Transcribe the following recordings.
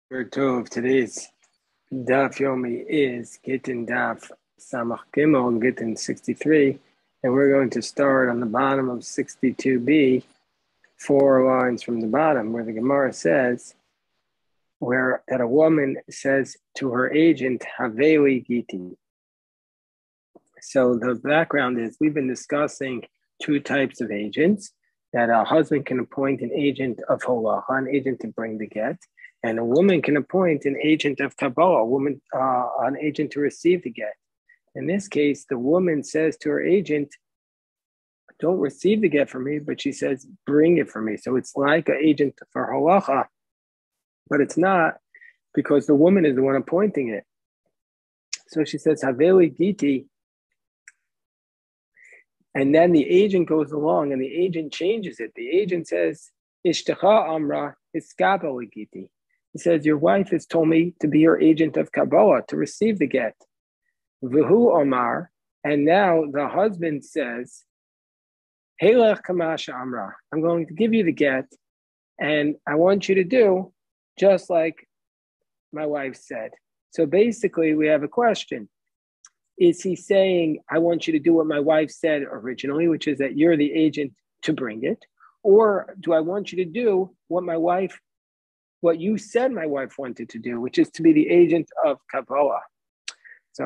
Word two of today's Daf Yomi is Gittin Daf Samach Gimel, Gittin 63, and we're going to start on the bottom of 62b, 4 lines from the bottom, where the Gemara says, where that a woman says to her agent, Haveli Gittin. So the background is we've been discussing two types of agents, that a husband can appoint an agent of holacha, an agent to bring the get, and a woman can appoint an agent of kabbalah, an agent to receive the get. In this case, the woman says to her agent, don't receive the get from me, but she says, bring it for me. So it's like an agent for halacha, but it's not, because the woman is the one appointing it. So she says, Haveli Giti, and then the agent goes along and the agent changes it. The agent says, Ishtecha Amra Iskaba Giti. He says, your wife has told me to be your agent of Kabbalah, to receive the get. V'hu Omar, and now the husband says, Heilech Kamasha Amra, I'm going to give you the get, and I want you to do just like my wife said. So basically, we have a question. Is he saying, I want you to do what my wife said originally, which is that you're the agent to bring it? Or do I want you to do what you said my wife wanted to do, which is to be the agent of Kabbalah? So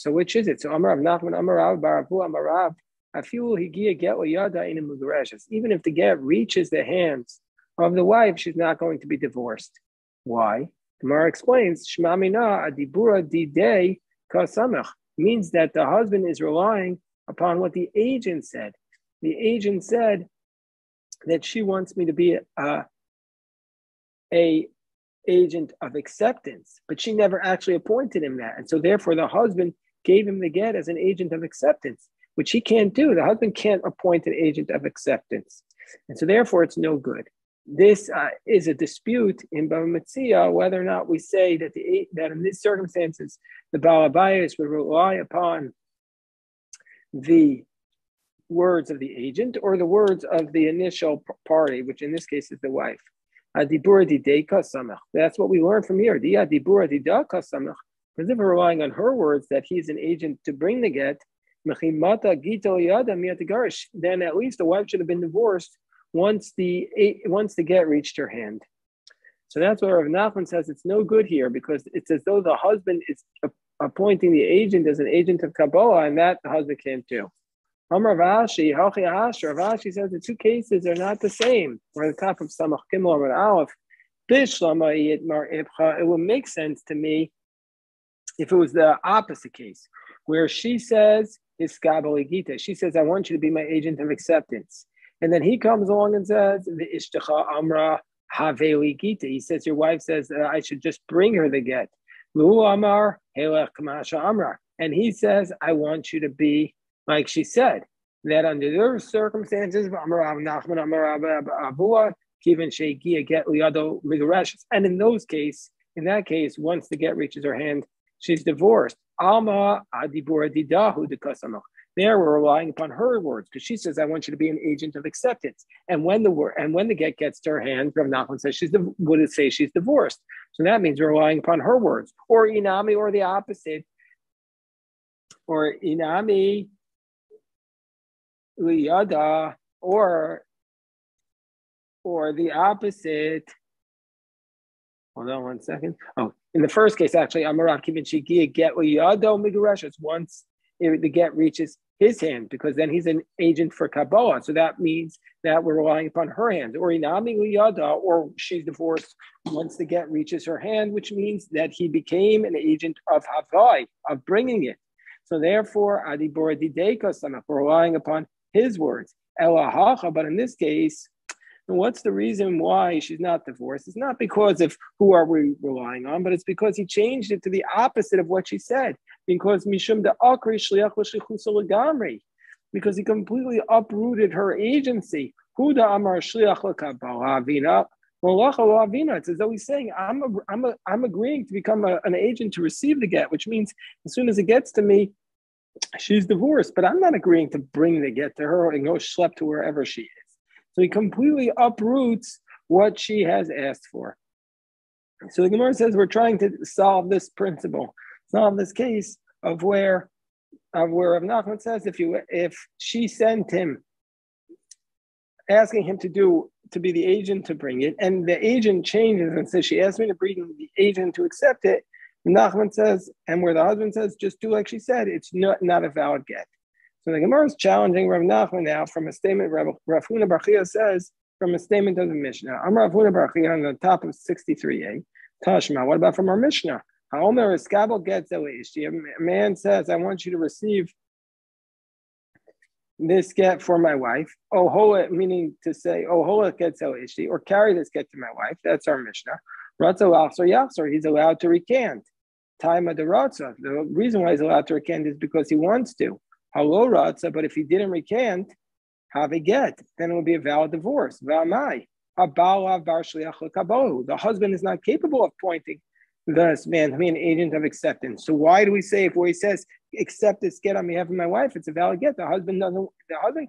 which is it? So Amarav Nachman, Amarav Baravu, Amarav, Afilu Higia Get Yada in Mugareshes. Even if the get reaches the hands of the wife, she's not going to be divorced. Why? Gemara explains, Shmamina Adibura Didei Kasamach, means that the husband is relying upon what the agent said. The agent said that she wants me to be a agent of acceptance, but she never actually appointed him that. And so therefore the husband gave him the get as an agent of acceptance, which he can't do. The husband can't appoint an agent of acceptance. And so therefore it's no good. This is a dispute in Bava Metzia, whether or not we say that that in these circumstances, the Baal Habayis would rely upon the words of the agent or the words of the initial party, which in this case is the wife. That's what we learned from here. Because if we're relying on her words that he's an agent to bring the get, then at least the wife should have been divorced once the get reached her hand. So that's why Rav Nachman says it's no good here, because it's as though the husband is appointing the agent as an agent of Kabbalah, and that the husband can't do. Amar Rashi, Rashi says the two cases are not the same. We're at the top of Samach Gimel and Aleph. It would make sense to me if it was the opposite case, where she says, she says, I want you to be my agent of acceptance. And then he comes along and says, Amra Haveli Gita. He says, your wife says that I should just bring her the get. Amar Kamasha Amra. And he says, I want you to be like she said, that under those circumstances, and in that case, once the get reaches her hand, she's divorced. There we're relying upon her words, because she says, I want you to be an agent of acceptance. And when the get gets to her hand, Rav Nachman says she's divorced. So that means we're relying upon her words. Or inami, or the opposite. Or inami liyada, or the opposite. Hold on 1 second. Oh, in the first case, actually, Amarav Kivin Shigia get liyado migaresh. Once the get reaches his hand, because then he's an agent for Kabbalah. So that means that we're relying upon her hands. Or inami liyada, or she's divorced once the get reaches her hand, which means that he became an agent of Havai, of bringing it. So therefore, Adibor Dideka Samach, we're relying upon his words. Elahacha, but in this case, what's the reason why she's not divorced? It's not because of who are we relying on, but it's because he changed it to the opposite of what she said. Because Mishum de Akri Shliach L'Gamri, because he completely uprooted her agency. Huda Amar Shliach L'Kabbalah Avina. It's as though he's saying, I'm agreeing to become an agent to receive the get, which means as soon as it gets to me, she's divorced, but I'm not agreeing to bring the get to her and go schlep to wherever she is. So he completely uproots what she has asked for. So the Gemara says we're trying to solve this principle, solve this case of where Rav Nachman says if she sent him, asking him to be the agent to bring it, and the agent changes and says she asked me to bring the agent to accept it, Nachman says, and where the husband says just do like she said, it's not a valid get. So the Gemara is challenging Rav Nachman now from a statement Rav Huna Bar Chia says from a statement of the Mishnah. I'm Rav Huna Bar Chia on the top of 63a. Tashma. What about from our Mishnah? Haomer Iskabel gets a man says, I want you to receive this get for my wife. Ohola, meaning to say, Ohola gets ishti, or carry this get to my wife. That's our Mishnah. Ratza Lachsor Yachsor, he's allowed to recant. Taima de Ratza. The reason why he's allowed to recant is because he wants to. Halo Ratza, but if he didn't recant, have a get, then it would be a valid divorce. V'amai. The husband is not capable of appointing this man to be an agent of acceptance. So why do we say where he says accept this get on behalf of my wife, it's a valid get? The husband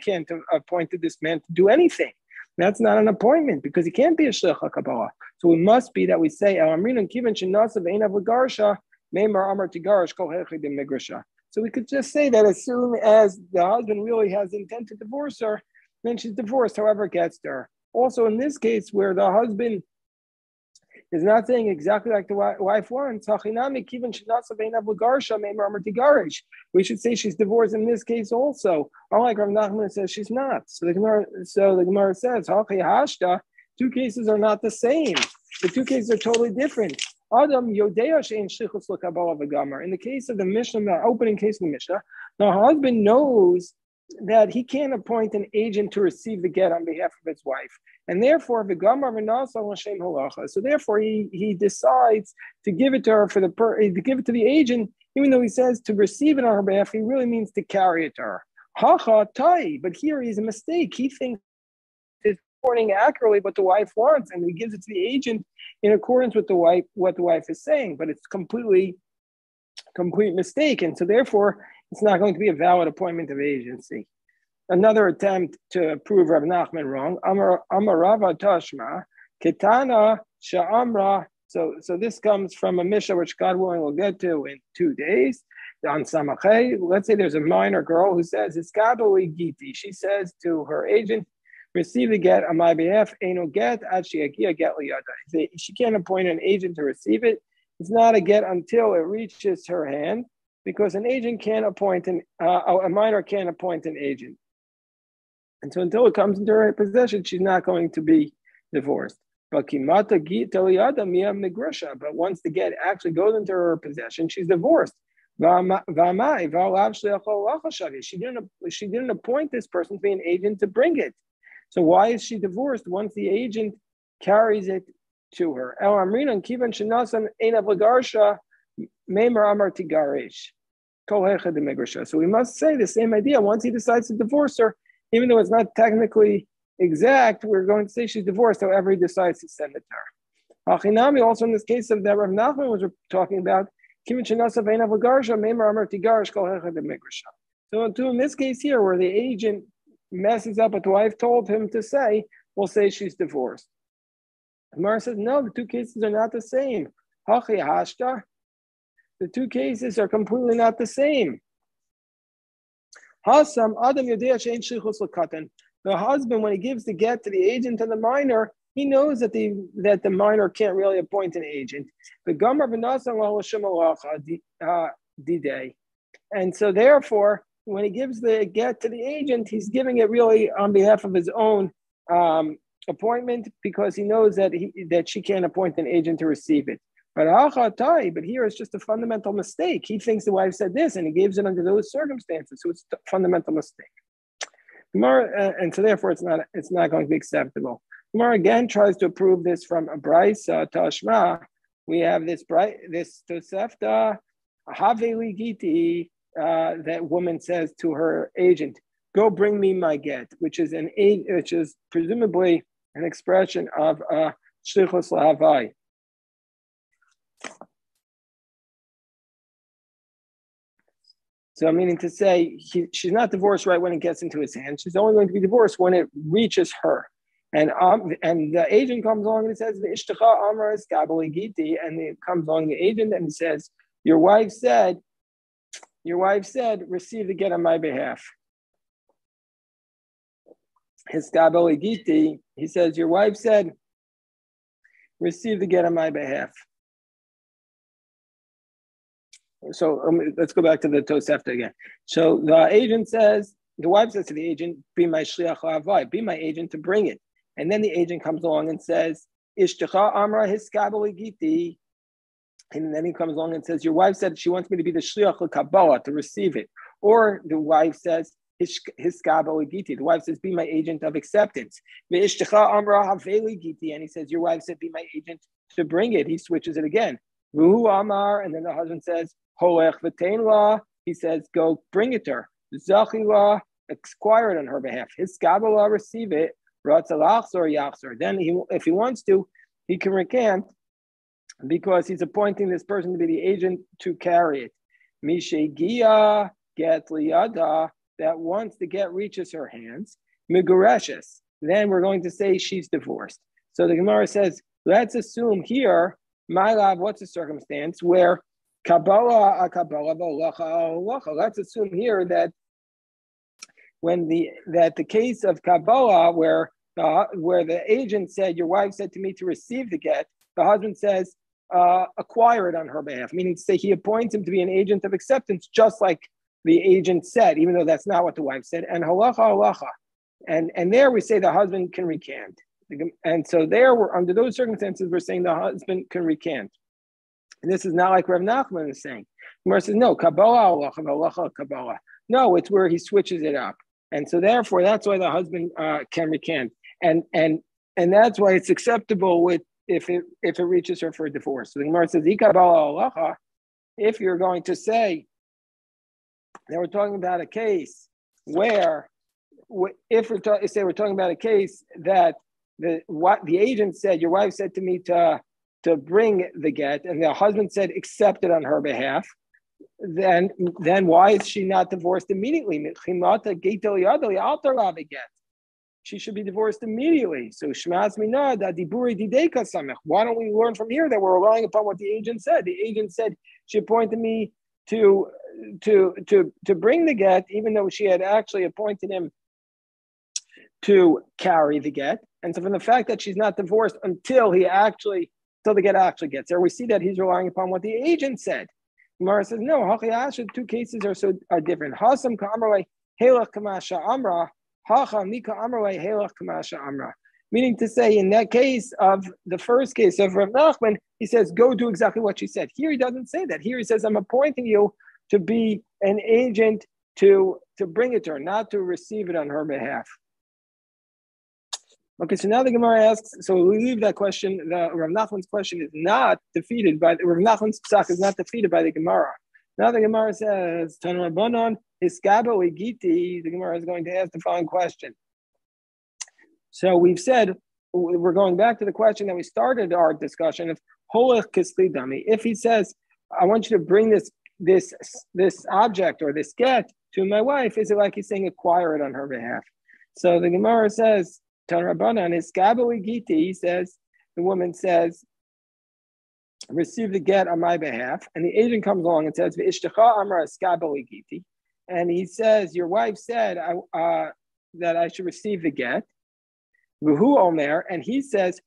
can't appoint this man to do anything. That's not an appointment because he can't be a shliach hakabala. So it must be that we say so we could just say that as soon as the husband really has intent to divorce her, then she's divorced, however it gets to her. Also, in this case, where the husband is not saying exactly like the wife wants, we should say she's divorced in this case also. Unlike Rav Nachman says she's not. So the Gemara says, two cases are not the same. The two cases are totally different. In the case of the Mishnah, the opening case of the Mishnah, the husband knows that he can't appoint an agent to receive the get on behalf of his wife, and therefore so therefore he decides to give it to her to give it to the agent, even though he says to receive it on her behalf, he really means to carry it to her. But here he's a mistake. He thinks he's reporting accurately what the wife wants, and he gives it to the agent in accordance with what the wife is saying, but it's complete mistake, and so therefore it's not going to be a valid appointment of agency. Another attempt to prove Rav Nachman wrong. Amar Rava Tashma Ketana Sha'amra. So this comes from a Mishnah which God willing we'll get to in 2 days. On Samachay, let's say there's a minor girl who says it's Gabali Giti. She says to her agent, receive the get on my behalf. Ain't get actually get liyada. She can't appoint an agent to receive it. It's not a get until it reaches her hand, because an agent can't appoint a minor can't appoint an agent. And so until it comes into her possession, she's not going to be divorced. But once the get actually goes into her possession, she's divorced. She didn't appoint this person to be an agent to bring it. So why is she divorced once the agent carries it to her? So we must say the same idea. Once he decides to divorce her, even though it's not technically exact, we're going to say she's divorced, however he decides to send it to her. Hachinami, also in this case of that Rav Nachman was talking about, so in this case here, where the agent messes up what the wife told him to say, we'll say she's divorced. Gemara says, no, the two cases are not the same. The two cases are completely not the same. The husband, when he gives the get to the agent and the minor, he knows that the minor can't really appoint an agent. And so therefore, when he gives the get to the agent, he's giving it really on behalf of his own appointment, because he knows that she can't appoint an agent to receive it. But here it's just a fundamental mistake. He thinks the wife said this, and he gives it under those circumstances. So it's a fundamental mistake. And so therefore it's not going to be acceptable. Gemara again tries to prove this from a brisa Tashma. We have this Tosefta Haveli Giti, that woman says to her agent, "Go bring me my get," which is presumably an expression of shlichus lahavai. So meaning to say, she's not divorced right when it gets into his hands. She's only going to be divorced when it reaches her. And the agent comes along and he says, "V'ishtecha amar eskabel giti," and it comes along the agent and he says, Your wife said, receive the get on my behalf. Eskabel giti, he says, your wife said, receive the get on my behalf. So let's go back to the Tosefta again. So the agent says, the wife says to the agent, be my shliach la'avai, be my agent to bring it. And then the agent comes along and says, Ishtecha amra hiskabel giti. And then he comes along and says, your wife said she wants me to be the shliach l'kabbalah, to receive it. Or the wife says, hiskabel giti. The wife says, be my agent of acceptance. Ishtecha amra haveli giti. And he says, your wife said, be my agent to bring it. He switches it again. Ruhu amar. And then the husband says, holech v'tein la. He says, go bring it to her. Zachi la, acquire it on her behalf. Hiskabel la, receive it. Then if he wants to, he can recant because he's appointing this person to be the agent to carry it. Mishegia get liyada, that once the get reaches her hands, migureshes, then we're going to say she's divorced. So the Gemara says, let's assume here, my love, what's the circumstance where Kabbalah, let's assume here that the case of Kabbalah where the agent said, your wife said to me to receive the get, the husband says, acquire it on her behalf, meaning to say he appoints him to be an agent of acceptance, just like the agent said, even though that's not what the wife said. And halacha. And there we say the husband can recant. And so there, under those circumstances, we're saying the husband can recant. And this is not like Rav Nachman is saying. Gemara says, no, Kabbalah, halacha, Kabbalah. No, it's where he switches it up. And so therefore, that's why the husband can recant. And that's why it's acceptable with if it reaches her for a divorce. So the Gemara says, if you're going to say that we're talking about a case where, if we're talking about a case that the agent said, your wife said to me to bring the get, and the husband said accept it on her behalf, then why is she not divorced immediately? She should be divorced immediately. So Shmas Minad Adiburi Dideka Samech. Why don't we learn from here that we're relying upon what the agent said? The agent said she appointed me to bring the get, even though she had actually appointed him to carry the get. And so from the fact that she's not divorced until the get actually gets there, we see that he's relying upon what the agent said. Gemara says, no, Hachi, two cases are different. Hasam Ka'amrei Helach Kamasha Amra. Meaning to say, in that case of the first case of Rav Nachman, he says, go do exactly what she said. Here he doesn't say that. Here he says, I'm appointing you to be an agent to bring it to her, not to receive it on her behalf. Okay, so now the Gemara asks, so we leave that question, the Rav Nachman's question is not defeated by, Rav Nachman's psak is not defeated by the Gemara. Now the Gemara says, Tan Rabbanon, Hiskabo Igiti, the Gemara is going to ask the following question. So we've said, we're going back to the question that we started our discussion of Holech Kisli Dami. If he says, I want you to bring this object or this get to my wife, is it like he's saying acquire it on her behalf? So the Gemara says, Tan Rabbanon, Hiskabo Igiti, he says, the woman says, receive the get on my behalf, and the agent comes along and says, and he says, your wife said that I should receive the get, and he says,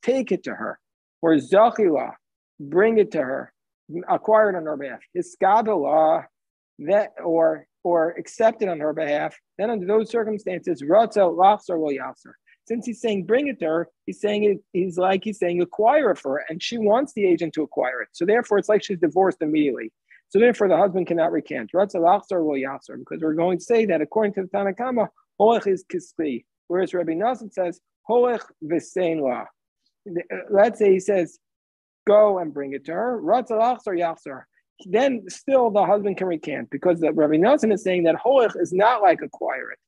take it to her, or zachila, bring it to her, acquire it on her behalf, that or accept it on her behalf. Then under those circumstances, since he's saying bring it to her, he's saying acquire it for her, and she wants the agent to acquire it. So therefore, it's like she's divorced immediately. So therefore, the husband cannot recant. Because we're going to say that according to the Tanakama, holech is kispi, whereas Rabbi Nassim says holech v'sein la. Let's say he says, go and bring it to her. Then still the husband can recant because the Rabbi Nassim is saying that holech is not like acquire it.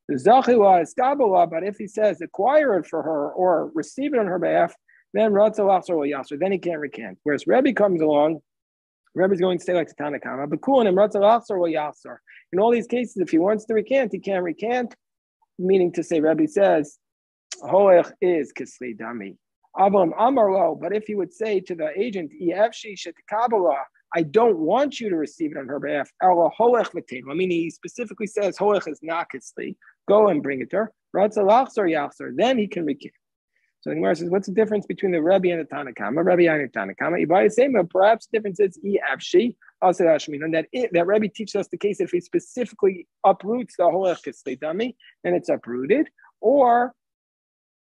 The Zachila is Kabbalah, but if he says acquire it for her or receive it on her behalf, then then he can't recant. Whereas Rebbe comes along, Rebbe's going to say like the Tanakama, but in all these cases, if he wants to recant, he can't recant, meaning to say Rebbe says Holech is kisli dami. Avram Amarlo, but if you would say to the agent, I don't want you to receive it on her behalf. I mean, he specifically says Holech is not kisli. Go and bring it to her. Then he can recant. So the Gemara says, what's the difference between the Rebbe and the Tanakama? Rebbe and the Tanakama. Ibai say, but perhaps the difference is and that Rebbe teaches us the case if he specifically uproots the Holech kisli dami, then it's uprooted. Or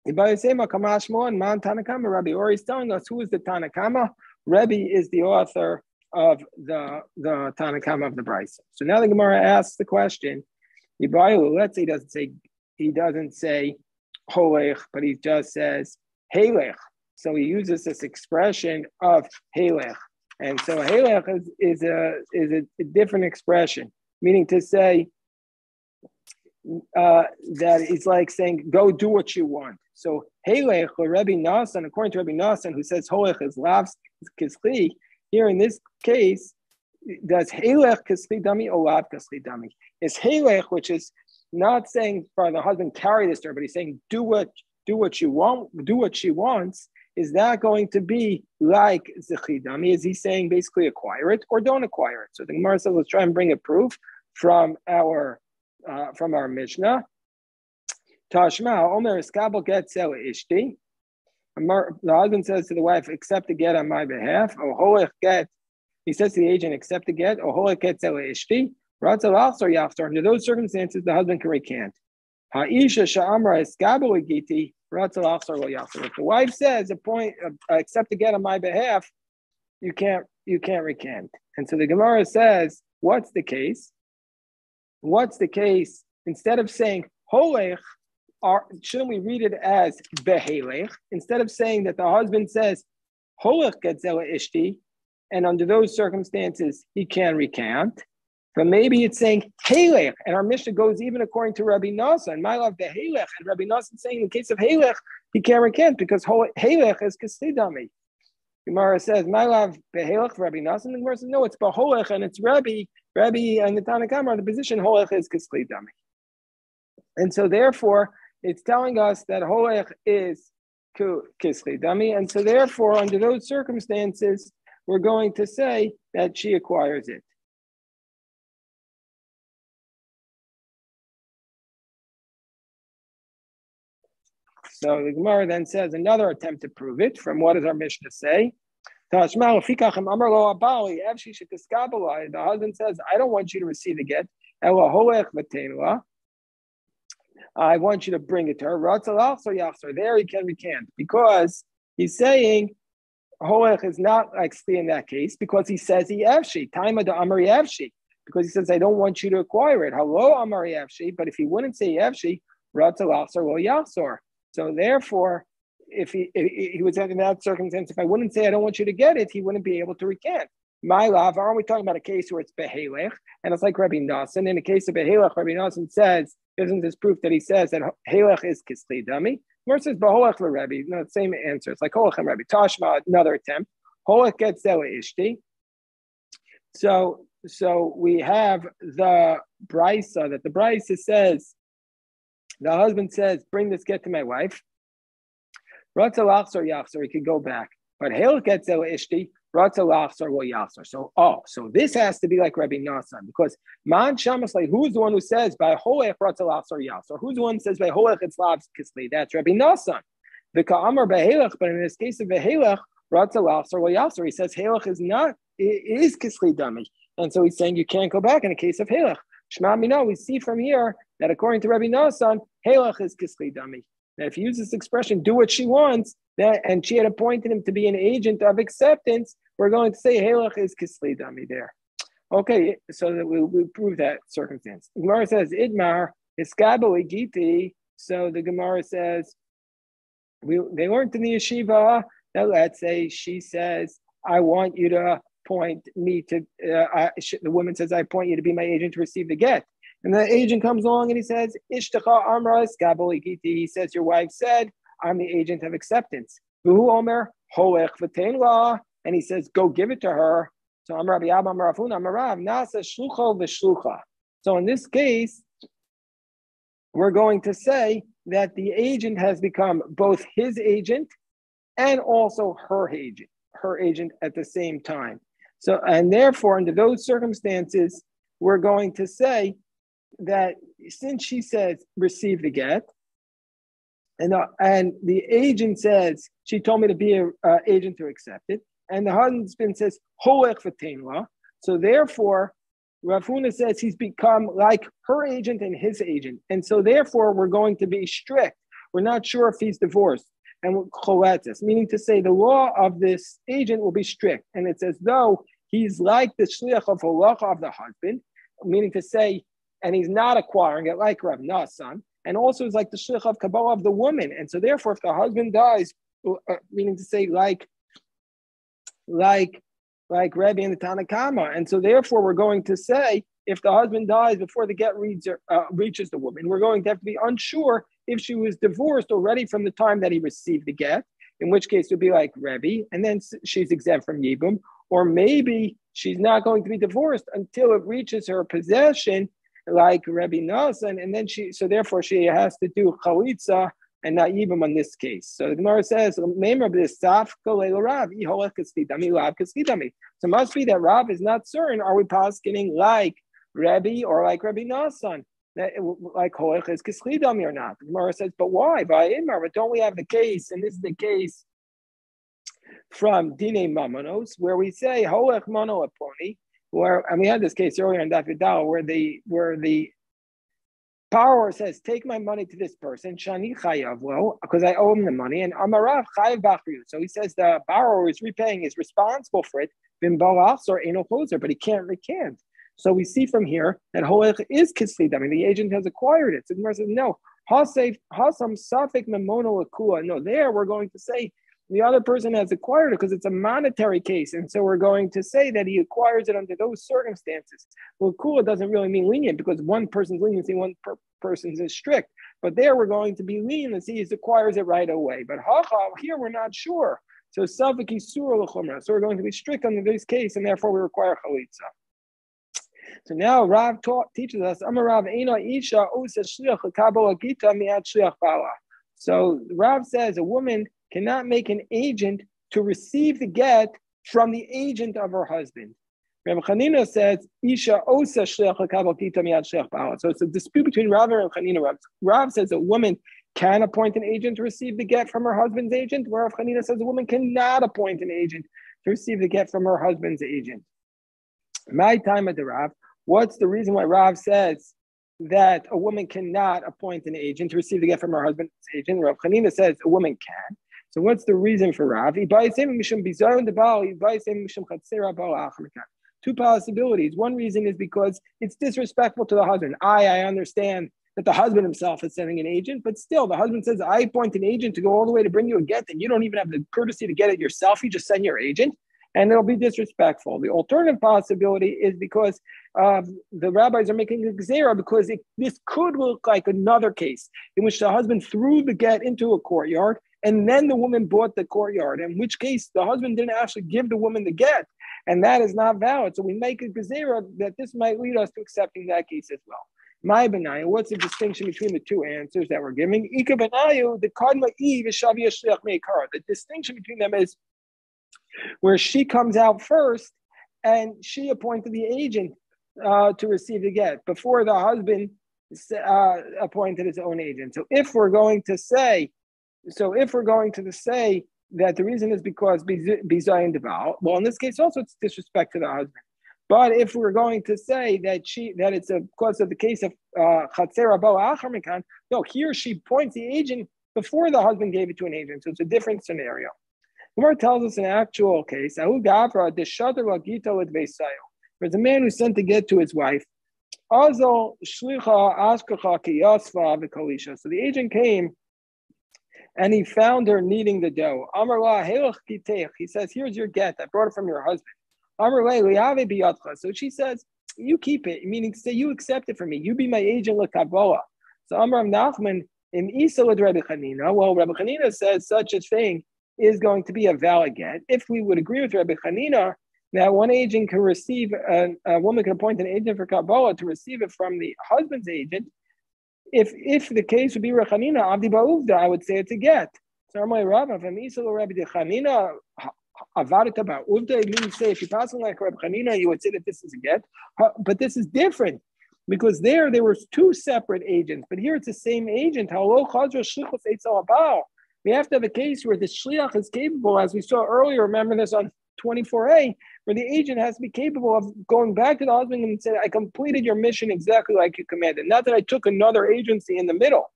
Ibai say, and Man Tanakama Rebbe. Or he's telling us who is the Tanakama. Rebbe is the author of the Tanakama of the Brisa. So now the Gemara asks the question. Let's say he doesn't say Holech, but he just says Helech. So he uses this expression of Helech, and so Helech is a different expression, meaning to say that it's like saying go do what you want. So Helech or Rebbe Nassan, according to Rebbe Nassan, who says Holech is lav kisli, here in this case, does Helech kisli dami or lav kisli dami? Is Helech, which is not saying for the husband carry this to her, but he's saying do what you want, do what she wants. Is that going to be like zechidami? Is he saying basically acquire it or don't acquire it? So the Gemara says, let's try and bring a proof from our Mishnah. Tashma Omer Iskabel get sela ishti. The husband says to the wife, accept the get on my behalf. Oh holech get. He says to the agent, accept the get. Oh holech get sela ishti. Under those circumstances, the husband can recant. If the wife says, accept the get on my behalf, you can't recant. And so the Gemara says, what's the case? Instead of saying holech, shouldn't we read it as behelech? Instead of saying that the husband says holech get zela ishti, and under those circumstances he can recant. But maybe it's saying Helech, and our Mishnah goes even according to Rabbi Nassan. My love, the Helech, and Rabbi Nassan saying in the case of Helech, he can't recant because Helech is Kesidami. Gemara says, my love, Behelech, Rabbi Nassan. And the Gemara says, no, it's Beholech, and it's Rabbi and the Tanakama are the position Holech is Kesidami. And so therefore, it's telling us that Holech is Kesidami. And so therefore, under those circumstances, we're going to say that she acquires it. So the Gemara then says another attempt to prove it. From what does our Mishnah say? The husband says, I don't want you to receive the get. I want you to bring it to her. There he can recant because he's saying Holech is not like Sli in that case because he says Yevshi, Taima da Amari Yevshi, because he says, I don't want you to acquire it. Hello, Amari Yevshi, but if he wouldn't say Yevshi, Ratzalachsor will Yachsor. So therefore, if he was in that circumstance, if I wouldn't say I don't want you to get it, he wouldn't be able to recant. My love, aren't we talking about a case where it's behelech? And it's like Rabbi Nassan. In the case of behelech, Rabbi Nassan says, isn't this proof that he says that helech is kisli dami? Versus beholech l'Rebbe, no, same answer. It's like holech and Rebbe. Tashma, another attempt. Holech gets zela ishti. So we have the brisa that the brisa says. The husband says, bring this get to my wife. Ratzalachsor yachsor, he could go back. But Hail gets ishti, Ratzalachsor will yachsor. So this has to be like Rabbi Nassan, because Man Shamaslay, who's the one who says by Holech Ratzalachsor yachsor? Who's the one who says by Holech it's lav kisli? That's Rabbi Nassan. The Ka'amar behelech, but in this case of behelech, Ratzalachsor will yachsor. He says Helech is kisli dami. And so he's saying you can't go back in a case of Helech. Shema Mina, we see from here that according to Rabbi Nassan, Helech is kisli dami. Now, if you use this expression, do what she wants, and she had appointed him to be an agent of acceptance, we're going to say Helech is kisli dami there. Okay, so that we prove that circumstance. The Gemara says, Idmar, iskabo igiti. So the Gemara says, they learned in the yeshiva that let's say she says, I want you to point me to, the woman says, I point you to be my agent to receive the get. And the agent comes along and he says, Ishtacha Amra Iskabel Igiti. He says, your wife said, I'm the agent of acceptance. V'hu Omer Holech V'tein La. And he says, go give it to her. So Amar Rabbi Abba Amar Rafun Amar Rav Nasa Shlucho V'Shlucha. So in this case, we're going to say that the agent has become both his agent and also her agent at the same time. So, and therefore, under those circumstances, we're going to say that since she says receive the get, and the agent says she told me to be an agent to accept it, and the husband says holech v'tein. So therefore, Rav Huna says he's become like her agent and his agent, and so therefore we're going to be strict. We're not sure if he's divorced, and choletzes, meaning to say the law of this agent will be strict, and it's as though he's like the shliach of halacha of the husband, meaning to say, and he's not acquiring it like Rav Nasan, and also is like the shliach of Kabbalah of the woman. And so therefore, if the husband dies, meaning to say like Rebbe and the Tanakama, and so therefore we're going to say, if the husband dies before the get reaches the woman, we're going to have to be unsure if she was divorced already from the time that he received the get, in which case it would be like Rebbe, and then she's exempt from Yibum, or maybe she's not going to be divorced until it reaches her possession, like Rebbe Nasan, and then so therefore she has to do chalitza and not Yibum on this case. So the Gemara says, so it must be that Rav is not certain, are we paskening like Rebbe or like Rebbe Nasan, like Holech is Kislidami or not? The Gemara says, but why? But don't we have the case, and this is the case from Dine Mamanos, where we say Holech Mano Aponi, and we had this case earlier in Daf Yudal, where the borrower says, take my money to this person, Shani Chayavlo, because I owe him the money, and Amarav Chayav Bachriut. So he says the borrower is repaying, is responsible for it, Bin Balachs or Eno Closer, but he can't recant. So we see from here that Holech is Kislid. I mean, the agent has acquired it. So the Gemara says, no, Hasam Safik Memono Akua. No, there we're going to say the other person has acquired it because it's a monetary case. And so we're going to say that he acquires it under those circumstances. Well, Kula doesn't really mean lenient because one person's leniency, one person's is strict. But there we're going to be lenient and see he acquires it right away. But here we're not sure. So Safik Isur L'chumra. So we're going to be strict under this case, and therefore we require Chalitza. So now Rav teaches us, Amarav Eina Isha Usa Shliach Kabbalah Gita Miat Shliach Bala. So Rav says a woman cannot make an agent to receive the get from the agent of her husband. Rav Chanina says, Isha Osa Shliach Kabbalah Gita Miat Shliach Bala. So it's a dispute between Rav and Chanina. Rav says a woman can appoint an agent to receive the get from her husband's agent, where Rav Chanina says a woman cannot appoint an agent to receive the get from her husband's agent. My time at the Rav, what's the reason why Rav says that a woman cannot appoint an agent to receive the get from her husband's agent? Rav Chanina says a woman can. So what's the reason for Rav? Two possibilities. One reason is because it's disrespectful to the husband. I understand that the husband himself is sending an agent, but still the husband says, I appoint an agent to go all the way to bring you a get, and you don't even have the courtesy to get it yourself. You just send your agent. And it'll be disrespectful. The alternative possibility is because the rabbis are making a gzera because this could look like another case in which the husband threw the get into a courtyard and then the woman bought the courtyard, in which case the husband didn't actually give the woman the get, and that is not valid. So we make a gzera that this might lead us to accepting that case as well. My benayu, what's the distinction between the two answers that we're giving? Ika benayu, the kadma eve is shavia shliach meikara. The distinction between them is where she comes out first and she appointed the agent to receive the get before the husband appointed his own agent. So if we're going to say that the reason is because bizayin deval, well, in this case also it's disrespect to the husband. But if we're going to say that it's because of the case of chatzera bo achar mekan, no, here she appoints the agent before the husband gave it to an agent. So it's a different scenario. Gemara tells us an actual case. There's a man who sent a get to his wife. So the agent came and he found her kneading the dough. He says, here's your get. I brought it from your husband. So she says, you keep it, meaning to say you accept it from me. You be my agent l'kabbalah. So Amar Nachman in Isa with Rabbi Chanina. Well, Rabbi Chanina says such a thing is going to be a valid get. If we would agree with Rabbi Chanina that one agent can receive, a woman can appoint an agent for Kabbalah to receive it from the husband's agent, if the case would be Rechanina, Avdi Ba'uvda, I would say it's a get. So Amay Rav, if I'm Isal or Rabbi Dechanina, Avadita Ba'uvda, it means say if you pass on like Rabbi Chanina, you would say that this is a get. But this is different because there were two separate agents, but here it's the same agent. We have to have a case where the shliach is capable, as we saw earlier. Remember this on 24a, where the agent has to be capable of going back to the husband and saying, I completed your mission exactly like you commanded. Not that I took another agency in the middle.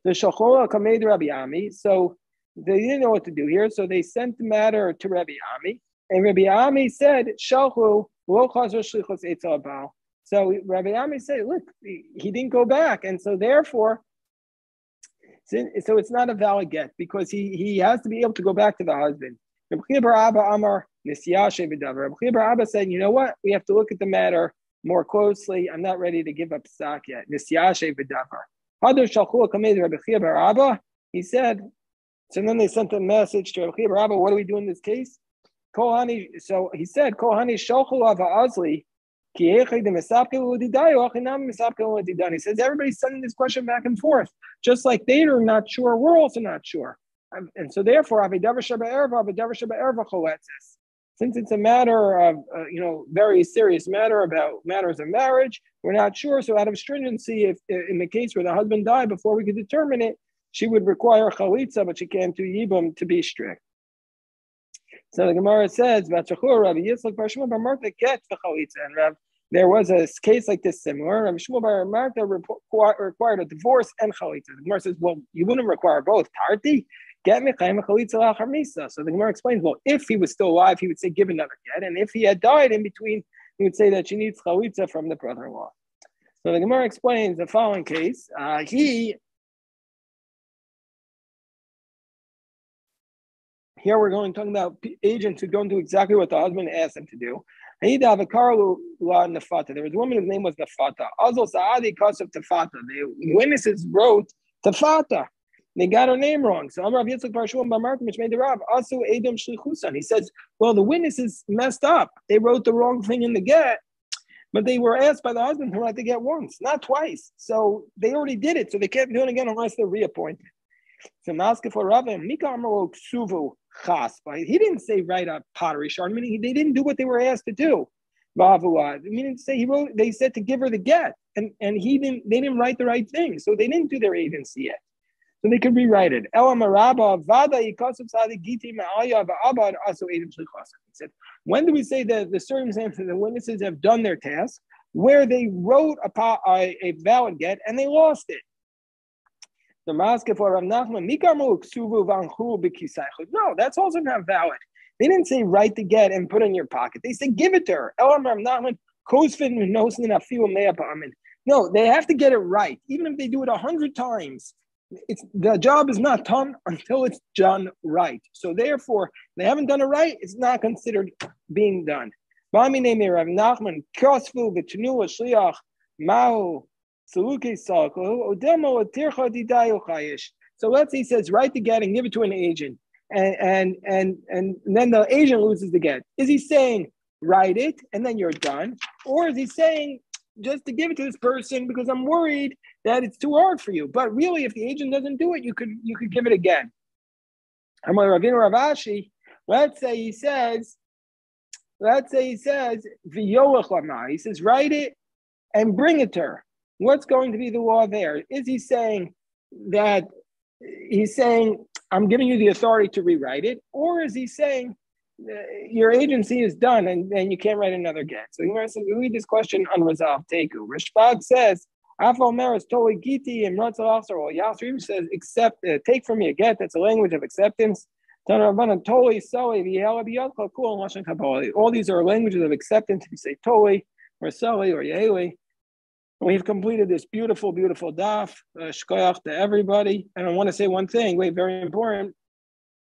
The Shachola Kamed Rabbi Ami. So they didn't know what to do here. So they sent the matter to Rabbi Ami. And Rabbi Ami said, Shalchu lo chazor shlichus eitzah abal. So Rabbi Ami said, look, he didn't go back. And so therefore, so it's not a valid get because he has to be able to go back to the husband. Rabbi Abba said, you know what? We have to look at the matter more closely. I'm not ready to give up stock yet. He said, so then they sent a message to Rabbi Abba, what do we do in this case? So he said, he says, everybody's sending this question back and forth. Just like they are not sure, we're also not sure. And so therefore, since it's a matter of, very serious matter about matters of marriage, we're not sure. So out of stringency, if in the case where the husband died, before we could determine it, she would require chalitza, but she can't do yibum to be strict. So the Gemara says, there was a case like this similar. Rabbi Shmuel bar Martha required a divorce and chalitza. The Gemara says, well, you wouldn't require both. Tarti, get mechayim chalitza lachar misa. So the Gemara explains, well, if he was still alive, he would say, give another get. And if he had died in between, he would say that she needs chalitza from the brother-in-law. So the Gemara explains the following case. Here we're talking about agents who don't do exactly what the husband asked them to do. There was a woman whose name was Nafata. The witnesses wrote Tafata. They got her name wrong. So Amar Yitzchak Bar Shmuel Bar Marta, which made the Rav, Asu Edom Shlichusan. He says, well, the witnesses messed up. They wrote the wrong thing in the get, but they were asked by the husband to write the get once, not twice. So they already did it. So they can't do it again unless they're reappointed. So Maska for Rav, Mika Amar Ksuvu Chas. He didn't say write a pottery shard, meaning they didn't do what they were asked to do. Meaning to say they said to give her the get, and they didn't write the right thing. So they didn't do their agency yet. So they could rewrite it. He said, when do we say that the circumstances the witnesses have done their task, where they wrote a valid get and they lost it? The maske for Rav Nachman, no, that's also not valid. They didn't say write the get and put it in your pocket. They said give it to her. No, they have to get it right. Even if they do it 100 times, the job is not done until it's done right. So therefore, they haven't done it right, it's not considered being done. So let's say he says, write the get and give it to an agent. And then the agent loses the get. Is he saying, write it and then you're done? Or is he saying, just to give it to this person because I'm worried that it's too hard for you? But really, if the agent doesn't do it, you could give it again. Let's say he says, he says, write it and bring it to her. What's going to be the law there? Is he saying that I'm giving you the authority to rewrite it? Or is he saying your agency is done and you can't write another get? So we read this question unresolved. Teku. Rishbag says, Afal Meres totally Gittin and Ratzal Afsar. Well, Yasrim says, take from me a get. That's a language of acceptance. All these are languages of acceptance. If you say totally or sali or yeheli. We've completed this beautiful, beautiful daf. Shkoyach to everybody. And I want to say one thing, very important.